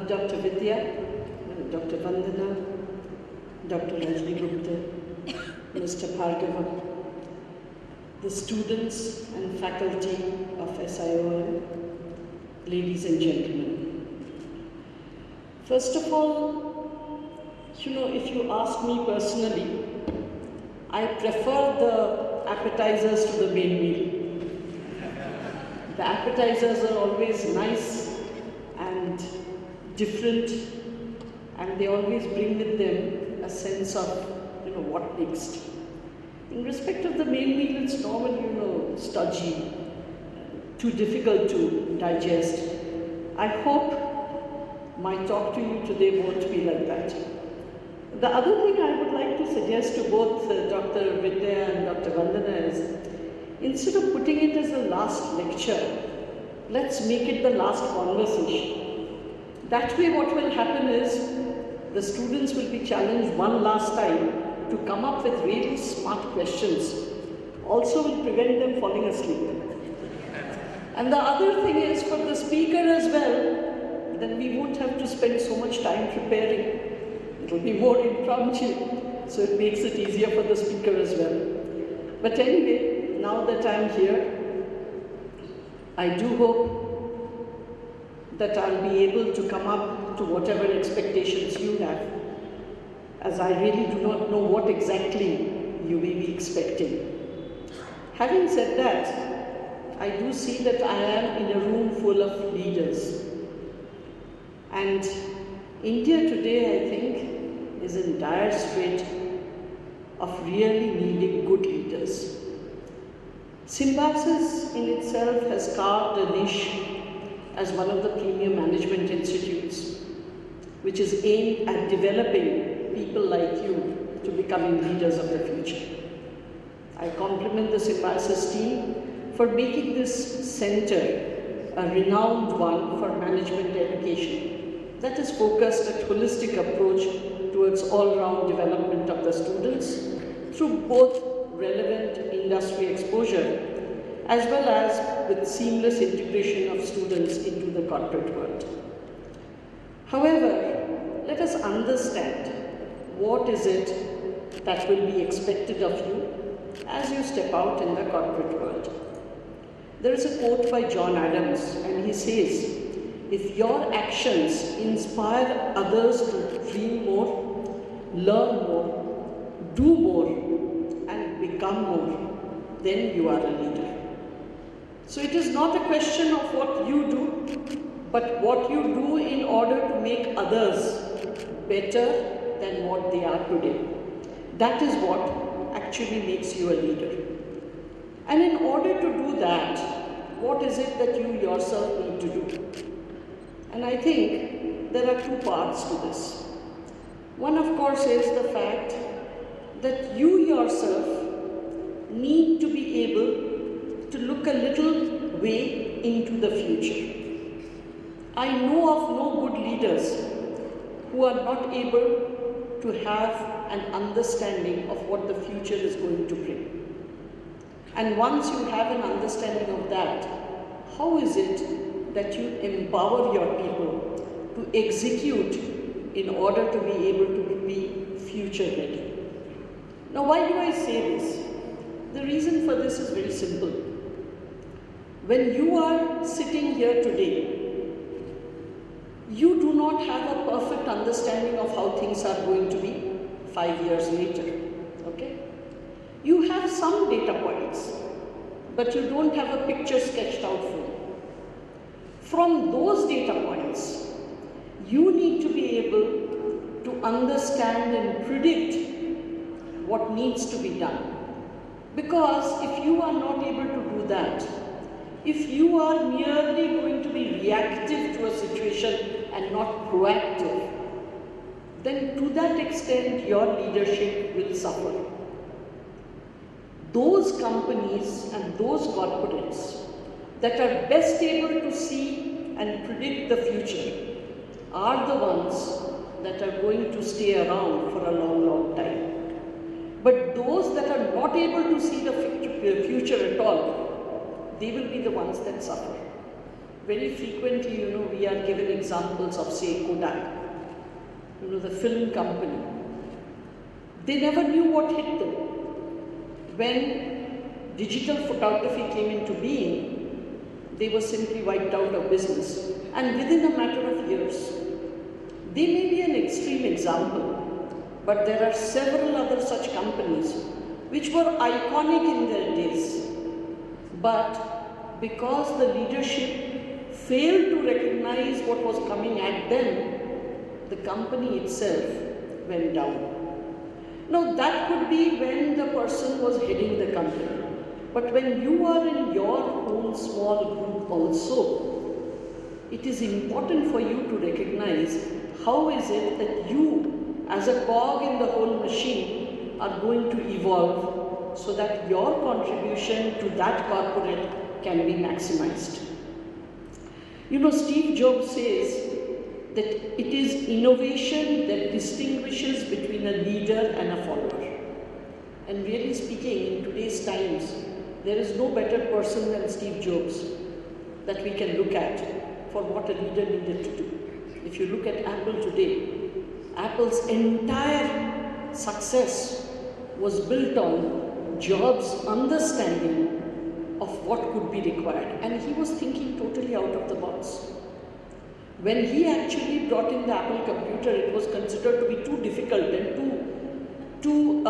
Dr. Vidya, Dr. Vandana, Dr. Rajni Gupta, Mr. Bhargava, the students and faculty of SIOM, ladies and gentlemen. First of all, if you ask me personally, I prefer the appetizers to the main meal. The appetizers are always nice and different, and they always bring with them a sense of, what next. In respect of the main meal, it's normally, stodgy, too difficult to digest. I hope my talk to you today won't be like that. The other thing I would like to suggest to both Dr. Vidya and Dr. Vandana is, instead of putting it as the last lecture, let's make it the last conversation. That way what will happen is, the students will be challenged one last time to come up with really smart questions. Also will prevent them falling asleep. And the other thing is, for the speaker as well, then we won't have to spend so much time preparing. It will be more impromptu, so it makes it easier for the speaker as well. But anyway, now that I'm here, I do hope that I'll be able to come up to whatever expectations you have, as I really do not know what exactly you may be expecting. Having said that, I do see that I am in a room full of leaders. And India today, I think, is in dire strait of really needing good leaders. Symbiosis in itself has carved a niche as one of the premier management institutes, which is aimed at developing people like you to becoming leaders of the future. I compliment the Symbiosis team for making this center a renowned one for management education that is focused at holistic approach towards all-round development of the students through both relevant industry exposure as well as with seamless integration of students into the corporate world. However, let us understand what is it that will be expected of you as you step out in the corporate world. There is a quote by John Adams, and he says, "If your actions inspire others to dream more, learn more, do more, and become more, then you are a leader." So it is not a question of what you do, but what you do in order to make others better than what they are today. That is what actually makes you a leader. And in order to do that, what is it that you yourself need to do? And I think there are two parts to this. One, of course, is the fact that you yourself need to be able to look a little way into the future. I know of no good leaders who are not able to have an understanding of what the future is going to bring. And once you have an understanding of that, how is it that you empower your people to execute in order to be able to be future ready? Now, why do I say this? The reason for this is very simple. When you are sitting here today, you do not have a perfect understanding of how things are going to be 5 years later, okay? You have some data points, but you don't have a picture sketched out for you. From those data points, you need to be able to understand and predict what needs to be done. Because if you are not able to do that, if you are merely going to be reactive to a situation and not proactive, then to that extent your leadership will suffer. Those companies and those corporates that are best able to see and predict the future are the ones that are going to stay around for a long, long time. But those that are not able to see the future at all, they will be the ones that suffer. Very frequently, we are given examples of, say, Kodak, the film company. They never knew what hit them. When digital photography came into being, they were simply wiped out of business. And within a matter of years, they may be an extreme example, but there are several other such companies which were iconic in their days. But because the leadership failed to recognize what was coming at them, the company itself went down. Now that could be when the person was heading the company. But when you are in your own small group also, it is important for you to recognize how is it that you, as a cog in the whole machine, are going to evolve so that your contribution to that corporate can be maximized. Steve Jobs says that it is innovation that distinguishes between a leader and a follower. And really speaking, in today's times, there is no better person than Steve Jobs that we can look at for what a leader needed to do. If you look at Apple today, Apple's entire success was built on Jobs' understanding of what could be required. And he was thinking totally out of the box. When he actually brought in the Apple computer, it was considered to be too difficult and too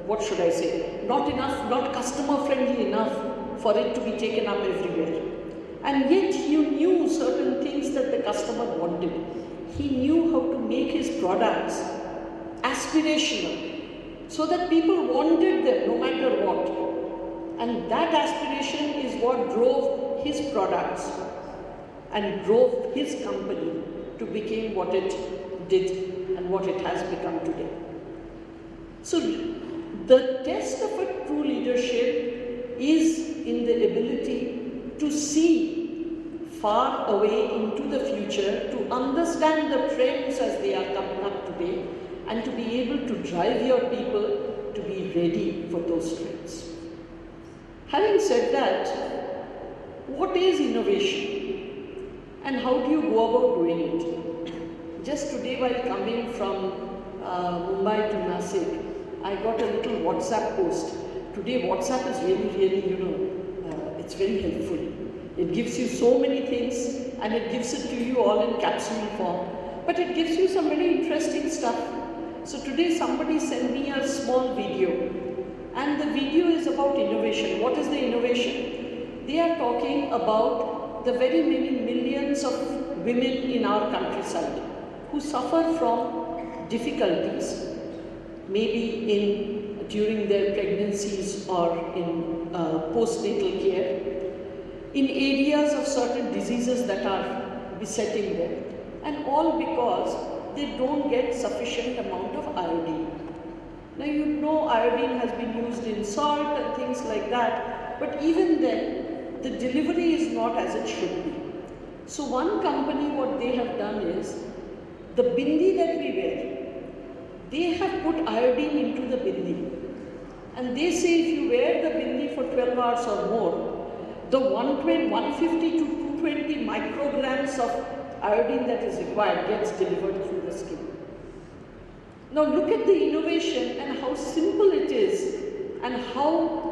what should I say, not customer friendly enough for it to be taken up everywhere. And yet he knew certain things that the customer wanted. He knew how to make his products aspirational so that people wanted them no matter what. And that aspiration is what drove his products and drove his company to become what it did and what it has become today. So the test of a true leadership is in the ability to see far away into the future, to understand the trends as they are coming up today, and to be able to drive your people to be ready for those trends. Having said that, what is innovation and how do you go about doing it? Just today while coming from Mumbai to Nasik, I got a little WhatsApp post. Today WhatsApp is really, it's very helpful. It gives you so many things and it gives it to you all in capsule form. But it gives you some very interesting stuff. So today somebody sent me a small video and the video is about innovation. What is the innovation? They are talking about the very many millions of women in our countryside who suffer from difficulties, maybe during their pregnancies or in postnatal care, in areas of certain diseases that are besetting them, and all because they don't get sufficient amount of iodine. Now iodine has been used in salt and things like that, but even then the delivery is not as it should be. So one company, what they have done is, the bindi that we wear, they have put iodine into the bindi. And they say if you wear the bindi for 12 hours or more, the 150 to 220 micrograms of iodine that is required gets delivered through the skin. Now look at the innovation and how simple it is and how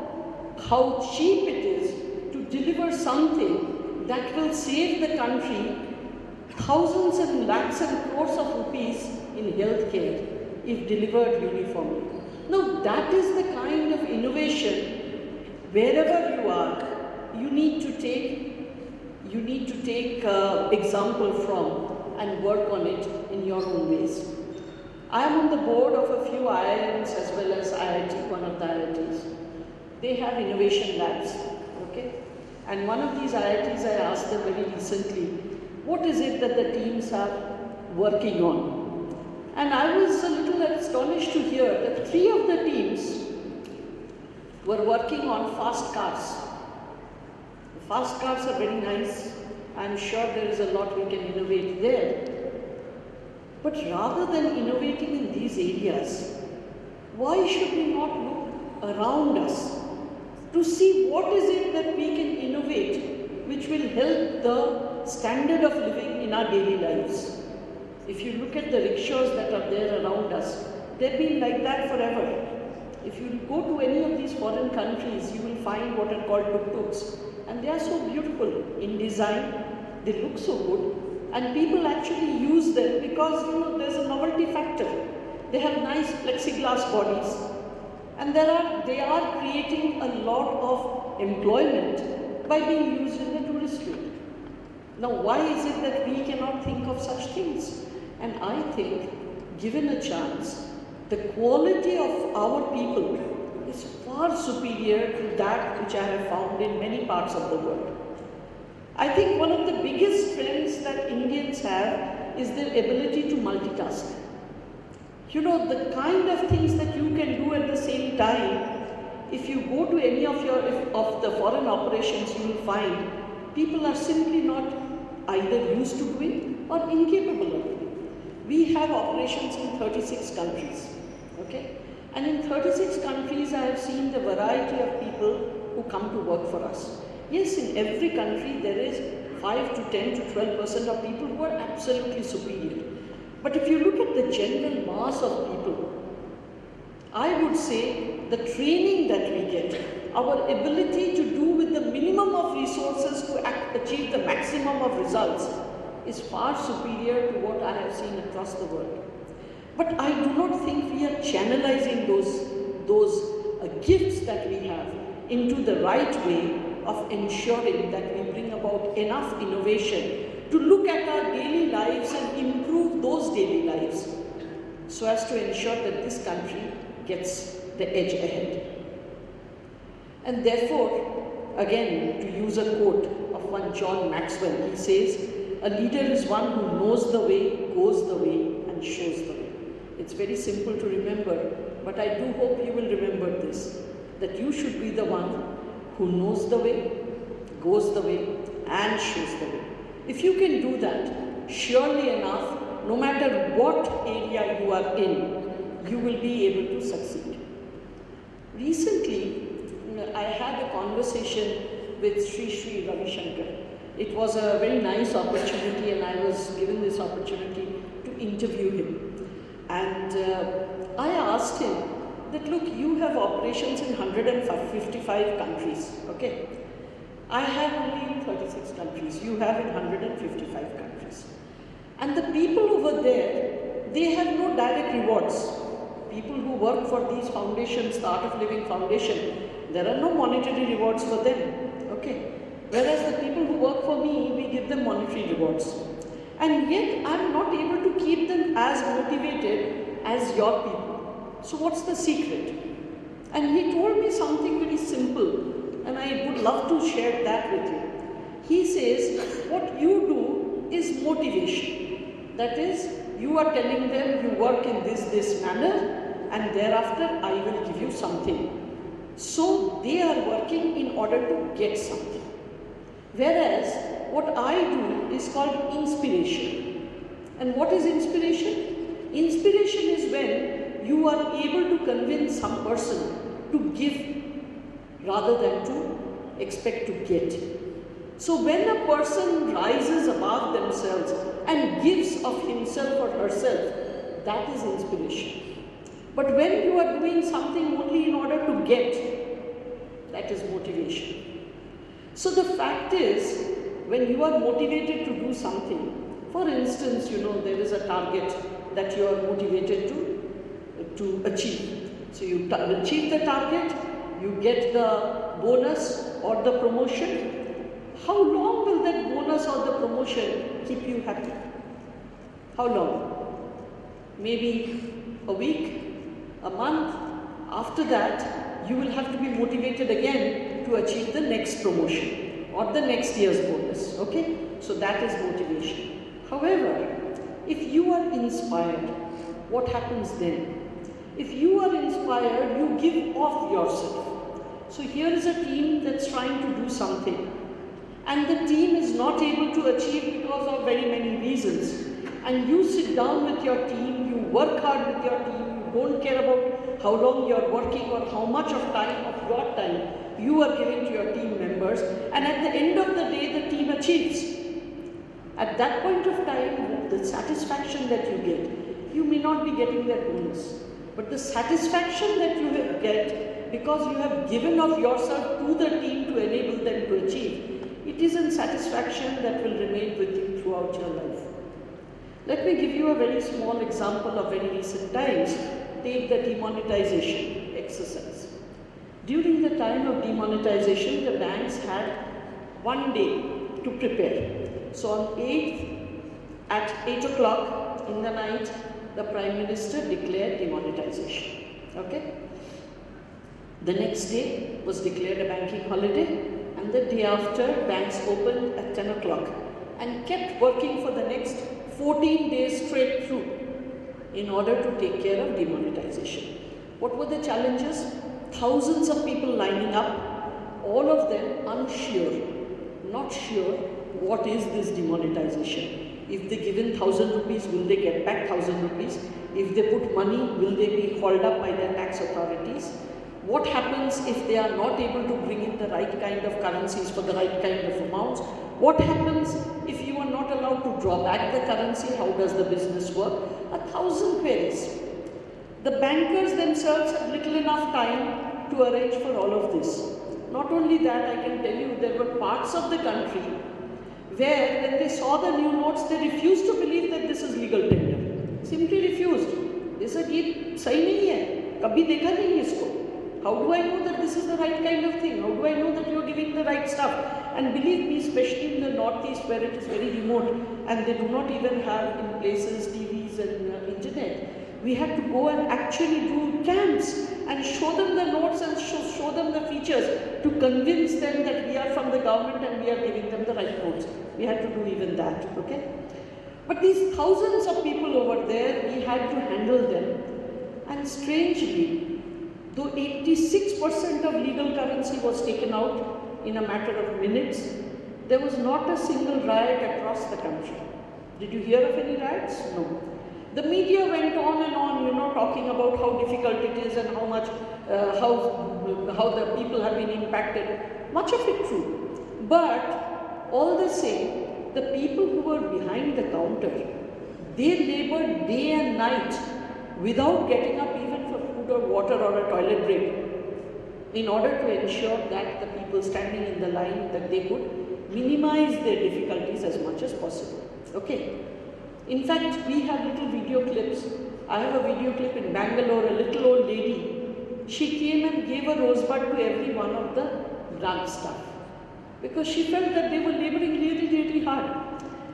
cheap it is to deliver something that will save the country thousands and lakhs and crores of rupees in healthcare if delivered uniformly. Now that is the kind of innovation, wherever you are, you need to take example from and work on it in your own ways. I am on the board of a few IIMs as well as IIT, one of the IITs. They have innovation labs, okay? And one of these IITs, I asked them very recently, what is it that the teams are working on? And I was a little astonished to hear that 3 of the teams were working on fast cars. The fast cars are very nice. I'm sure there is a lot we can innovate there. But rather than innovating in these areas, why should we not look around us to see what is it that we can innovate which will help the standard of living in our daily lives. If you look at the rickshaws that are there around us, they've been like that forever. If you go to any of these foreign countries, you will find what are called tuk-tuks, and they are so beautiful in design, they look so good, and people actually use them because there's a novelty factor. They have nice plexiglass bodies, and they are creating a lot of employment by being used in the tourist route. Now, why is it that we cannot think of such things? And I think, given a chance, the quality of our people is far superior to that which I have found in many parts of the world. I think one of the biggest strengths that Indians have is their ability to multitask. The kind of things that you can do at the same time, if you go to any of the foreign operations, you will find people are simply not either used to doing or incapable of doing. We have operations in 36 countries, okay? And in 36 countries, I have seen the variety of people who come to work for us. Yes, in every country, there is 5 to 10 to 12% of people who are absolutely superior. But if you look at the general mass of people, I would say the training that we get, our ability to do with the minimum of resources to achieve the maximum of results is far superior to what I have seen across the world. But I do not think we are channelizing those gifts that we have into the right way of ensuring that we bring about enough innovation to look at our daily lives and improve those daily lives so as to ensure that this country gets the edge ahead. And therefore, again, to use a quote of one John Maxwell, he says, "A leader is one who knows the way, goes the way, and shows the way." It's very simple to remember, but I do hope you will remember this, that you should be the one who knows the way, goes the way, and shows the way. If you can do that, surely enough, no matter what area you are in, you will be able to succeed. Recently, I had a conversation with Sri Ravi Shankar. It was a very nice opportunity, and I was given this opportunity to interview him. And I asked him that, look, you have operations in 155 countries, okay? I have only in 36 countries, you have in 155 countries. And the people over there, they have no direct rewards. People who work for these foundations, the Art of Living Foundation, there are no monetary rewards for them, okay? Whereas the people who work for me, we give them monetary rewards. And yet, I'm not able to keep them as motivated as your people. So what's the secret? And he told me something very simple, and I would love to share that with you. He says, what you do is motivation. That is, you are telling them you work in this manner, and thereafter I will give you something. So they are working in order to get something. Whereas, what I do is called inspiration. And what is inspiration? Inspiration is when you are able to convince some person to give rather than to expect to get. So when a person rises above themselves and gives of himself or herself, that is inspiration. But when you are doing something only in order to get, that is motivation. So the fact is, when you are motivated to do something, for instance, there is a target that you are motivated to achieve. So you achieve the target, you get the bonus or the promotion. How long will that bonus or the promotion keep you happy? How long? Maybe a week, a month. After that, you will have to be motivated again to achieve the next promotion or the next year's bonus, okay? So that is motivation. However, if you are inspired, what happens then? If you are inspired, you give off yourself. So here is a team that's trying to do something, and the team is not able to achieve because of very many reasons. And you sit down with your team, you work hard with your team, you don't care about how long you're working or how much of your time you are giving to your team members, and at the end of the day, the team achieves. At that point of time, the satisfaction that you get, you may not be getting that bonus, but the satisfaction that you will get because you have given of yourself to the team to enable them to achieve, it is a satisfaction that will remain with you throughout your life. Let me give you a very small example of very recent times. Take the demonetization exercise. During the time of demonetization, the banks had 1 day to prepare. So on 8th, at 8 o'clock in the night, the Prime Minister declared demonetization. Okay? The next day was declared a banking holiday, and the day after, banks opened at 10 o'clock and kept working for the next 14 days straight through in order to take care of demonetization. What were the challenges? Thousands of people lining up, all of them unsure, not sure what is this demonetization. If they given 1,000 rupees, will they get back 1,000 rupees? If they put money, will they be hauled up by their tax authorities? What happens if they are not able to bring in the right kind of currencies for the right kind of amounts? What happens if you are not allowed to draw back the currency? How does the business work? 1,000 queries. The bankers themselves had little enough time to arrange for all of this. Not only that, I can tell you there were parts of the country where when they saw the new notes, they refused to believe that this is legal tender. Simply refused. They said, "Ye sahi nahi hai, kabhi dekha nahi isko. How do I know that this is the right kind of thing? How do I know that you are giving the right stuff?" And believe me, especially in the northeast where it is very remote and they do not even have in places TVs and internet, we had to go and actually do camps and show them the notes and show them the features to convince them that we are from the government and we are giving them the right notes. We had to do even that, okay? But these thousands of people over there, we had to handle them. And strangely, though 86% of legal currency was taken out in a matter of minutes, there was not a single riot across the country. Did you hear of any riots? No. The media went on and on, talking about how difficult it is and how much, how the people have been impacted. Much of it true. But all the same, the people who were behind the counter, they labored day and night without getting up even for food or water or a toilet break in order to ensure that the people standing in the line, that they could minimize their difficulties as much as possible. Okay. In fact, we have little video clips. I have a video clip in Bangalore, a little old lady. She came and gave a rosebud to every one of the branch staff because she felt that they were laboring really, really hard.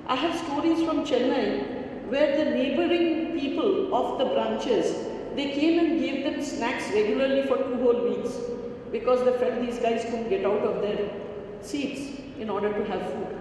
I have stories from Chennai where the neighboring people of the branches, they came and gave them snacks regularly for 2 whole weeks because they felt these guys couldn't get out of their seats in order to have food.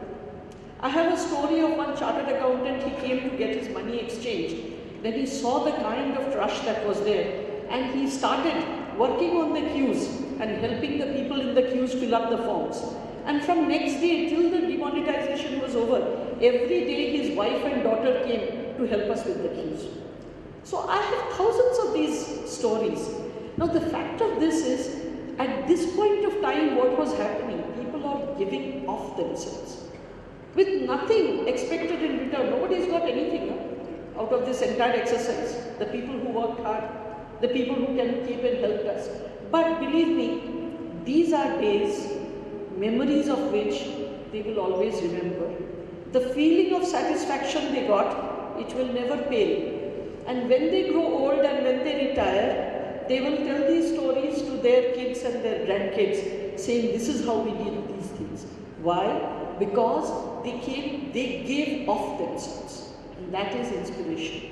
I have a story of one chartered accountant. He came to get his money exchanged. Then he saw the kind of rush that was there and he started working on the queues and helping the people in the queues fill up the forms. And from next day till the demonetization was over, every day his wife and daughter came to help us with the queues. So I have thousands of these stories. Now the fact of this is, at this point of time what was happening, people are giving of themselves with nothing expected in return. Nobody's got anything out of this entire exercise. The people who worked hard, the people who came and helped us. But believe me, these are days, memories of which they will always remember. The feeling of satisfaction they got, it will never pale. And when they grow old and when they retire, they will tell these stories to their kids and their grandkids, saying, "This is how we did these things." Why? Because they gave of themselves. And that is inspiration.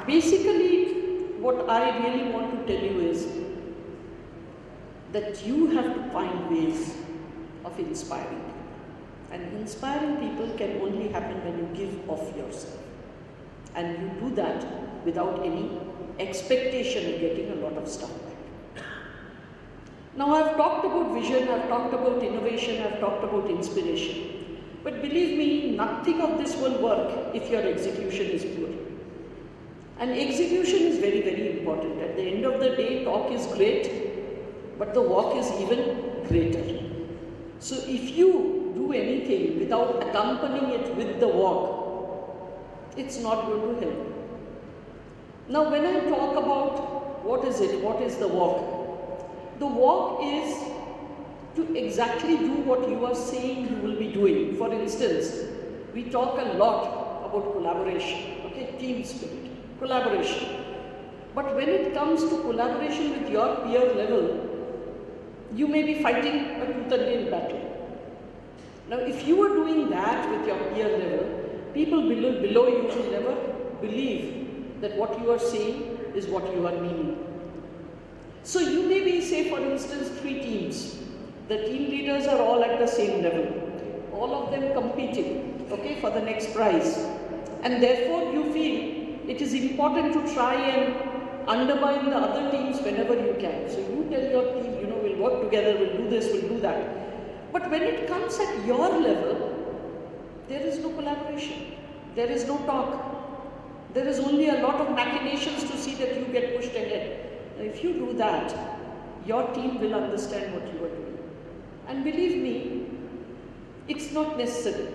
Basically, what I really want to tell you is that you have to find ways of inspiring people. And inspiring people can only happen when you give of yourself. And you do that without any expectation of getting a lot of stuff back. Now I've talked about vision, I've talked about innovation, I've talked about inspiration. But believe me, nothing of this will work if your execution is poor. And execution is very, very important. At the end of the day, talk is great, but the walk is even greater. So if you do anything without accompanying it with the walk, it's not going to help. Now when I talk about what is it, what is the walk? The walk is to exactly do what you are saying you will be doing. For instance, we talk a lot about collaboration, okay, team spirit, collaboration. But when it comes to collaboration with your peer level, you may be fighting a tooth and nail battle. Now if you are doing that with your peer level, people below you will never believe that what you are saying is what you are meaning. So you may be, say for instance, 3 teams. The team leaders are all at the same level, all of them competing, okay, for the next prize. And therefore you feel it is important to try and undermine the other teams whenever you can. So you tell your team, we'll work together, we'll do this, we'll do that. But when it comes at your level, there is no collaboration, there is no talk. There is only a lot of machinations to see that you get pushed ahead. Now, if you do that, your team will understand what you are doing. And believe me, it's not necessary.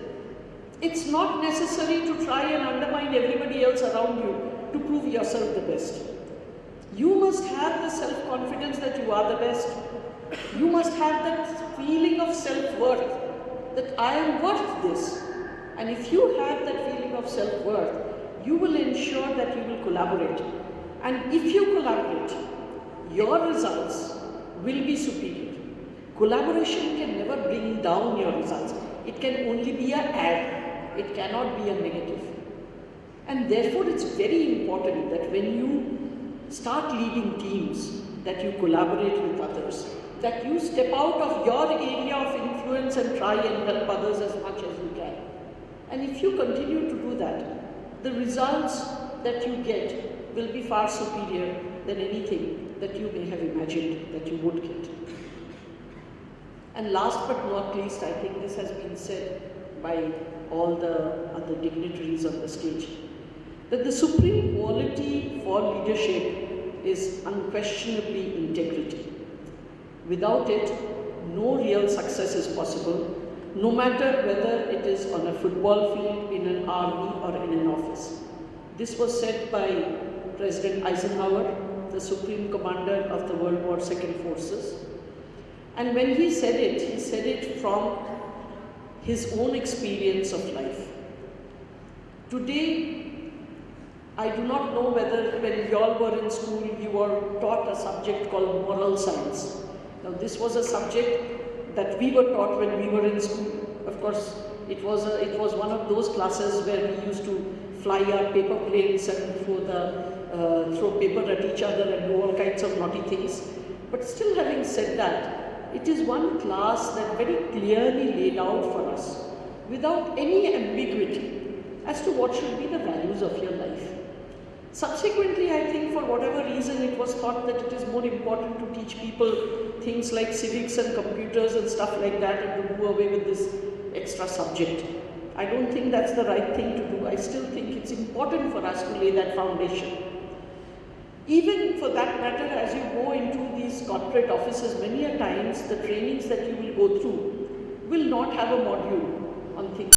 It's not necessary to try and undermine everybody else around you to prove yourself the best. You must have the self-confidence that you are the best. You must have that feeling of self-worth, that I am worth this. And if you have that feeling of self-worth, you will ensure that you will collaborate. And if you collaborate, your results will be superior. Collaboration can never bring down your results. It can only be an add. It cannot be a negative. And therefore, it's very important that when you start leading teams, that you collaborate with others, that you step out of your area of influence and try and help others as much as you can. And if you continue to do that, the results that you get will be far superior than anything that you may have imagined that you would get. And last but not least, I think this has been said by all the other dignitaries on the stage, that the supreme quality for leadership is unquestionably integrity. Without it, no real success is possible, no matter whether it is on a football field, in an army, or in an office. This was said by President Eisenhower, the Supreme Commander of the World War II Forces. And when he said it from his own experience of life. Today, I do not know whether when you all were in school, you were taught a subject called moral science. Now, this was a subject that we were taught when we were in school. Of course, it was one of those classes where we used to fly our paper planes and throw paper at each other and do all kinds of naughty things. But still, having said that, it is one class that very clearly laid out for us, without any ambiguity, as to what should be the values of your life. Subsequently, I think for whatever reason, it was thought that it is more important to teach people things like civics and computers and stuff like that, and to do away with this extra subject. I don't think that's the right thing to do. I still think it's important for us to lay that foundation. Even for that matter, as you go into these corporate offices, many a times the trainings that you will go through will not have a module on things